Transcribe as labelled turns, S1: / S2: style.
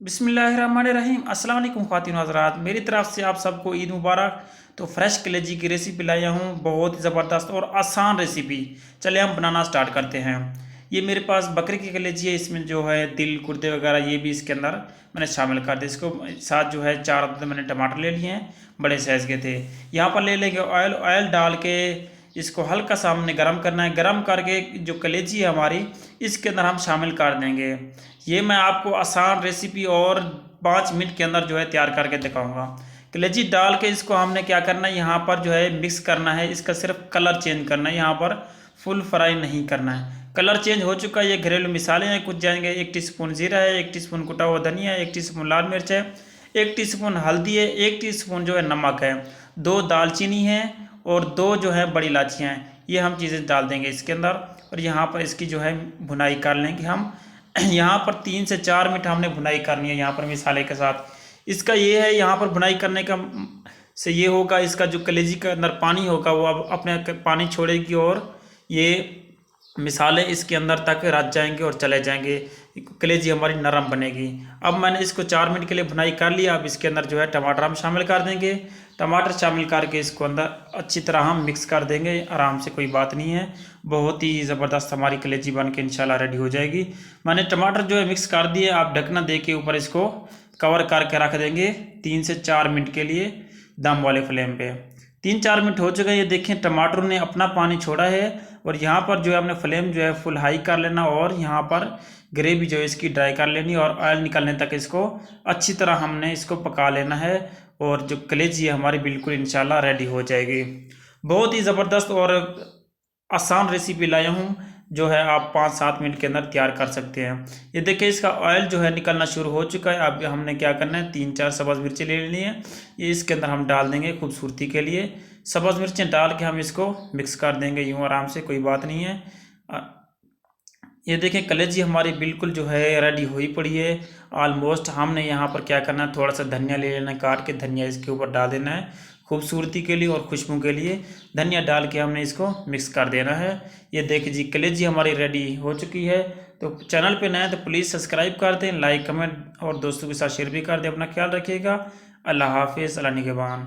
S1: बिस्मिल्लाहिर्रहमानिर्रहीम। अस्सलाम वालेकुम ख़वातीन हज़रात, मेरी तरफ से आप सबको ईद मुबारक। तो फ्रेश कलेजी की रेसिपी लाया हूँ, बहुत ही ज़बरदस्त और आसान रेसिपी। चलिए हम बनाना स्टार्ट करते हैं। ये मेरे पास बकरे की कलेजी है, इसमें जो है दिल गुर्दे वगैरह ये भी इसके अंदर मैंने शामिल कर दिया। इसको साथ जो है 4 अदद मैंने टमाटर ले लिए हैं, बड़े साइज़ के थे। यहाँ पर ले लेंगे ऑयल। ऑयल डाल के इसको हल्का सा हमने गर्म करना है। गर्म करके जो कलेजी है हमारी, इसके अंदर हम शामिल कर देंगे। ये मैं आपको आसान रेसिपी और 5 मिनट के अंदर जो है तैयार करके दिखाऊंगा। कलेजी डाल के इसको हमने क्या करना है, यहाँ पर जो है मिक्स करना है। इसका सिर्फ कलर चेंज करना है, यहाँ पर फुल फ्राई नहीं करना है। कलर चेंज हो चुका है। ये घरेलू मिसाले हैं, कुछ जाएंगे। 1 टीस्पून जीरा है, 1 टीस्पून कुटा हुआ धनिया है, 1 टीस्पून लाल मिर्च है, 1 टीस्पून हल्दी है, 1 टीस्पून जो है नमक है, 2 दालचीनी है और 2 जो है बड़ी इलायचियाँ हैं। ये हम चीज़ें डाल देंगे इसके अंदर और यहाँ पर इसकी जो है भुनाई कर लेंगे हम। यहाँ पर 3 से 4 मिनट हमने भुनाई करनी है यहाँ पर मिसाले के साथ। इसका ये है, यहाँ पर भुनाई करने का से ये होगा, इसका जो कलेजी के अंदर पानी होगा वो अब अपने पानी छोड़ेगी और ये मिसाले इसके अंदर तक रच जाएंगे और चले जाएंगे। कलेजी हमारी नरम बनेगी। अब मैंने इसको 4 मिनट के लिए भुनाई कर लिया। अब इसके अंदर जो है टमाटर हम शामिल कर देंगे। टमाटर शामिल करके इसको अंदर अच्छी तरह हम मिक्स कर देंगे आराम से, कोई बात नहीं है। बहुत ही ज़बरदस्त हमारी कलेजी बन के इंशाल्लाह रेडी हो जाएगी। मैंने टमाटर जो है मिक्स कर दिए। आप ढकना दे के ऊपर इसको कवर करके रख देंगे 3 से 4 मिनट के लिए दम वाले फ्लेम पे। 3-4 मिनट हो चुके हैं। ये देखें टमाटर ने अपना पानी छोड़ा है और यहाँ पर जो है हमने फ्लेम जो है फुल हाई कर लेना और यहाँ पर ग्रेवी जो है इसकी ड्राई कर लेनी और ऑयल निकलने तक इसको अच्छी तरह हमने इसको पका लेना है। और जो कलेजी है हमारी बिल्कुल इंशाल्लाह रेडी हो जाएगी। बहुत ही ज़बरदस्त और आसान रेसिपी लाया हूँ, जो है आप 5-7 मिनट के अंदर तैयार कर सकते हैं। ये देखिए इसका ऑयल जो है निकलना शुरू हो चुका है। अब हमने क्या करना है, 3-4 सब्ज़ मिर्चें ले लेनी है। ये इसके अंदर हम डाल देंगे खूबसूरती के लिए। सब्ज़ मिर्चें डाल के हम इसको मिक्स कर देंगे यूँ आराम से, कोई बात नहीं है। ये देखें कलेजी हमारी बिल्कुल जो है रेडी हुई पड़ी है ऑलमोस्ट। हमने यहाँ पर क्या करना है, थोड़ा सा धनिया ले लेना है काट के, धनिया इसके ऊपर डाल देना है खूबसूरती के लिए और खुशबू के लिए। धनिया डाल के हमने इसको मिक्स कर देना है। ये देखिए जी कलेजी हमारी रेडी हो चुकी है। तो चैनल पे नए हैं तो प्लीज़ सब्सक्राइब कर दें, लाइक कमेंट और दोस्तों के साथ शेयर भी कर दें। अपना ख्याल रखिएगा। अल्लाह हाफिज़, अल्लाह निगहबान।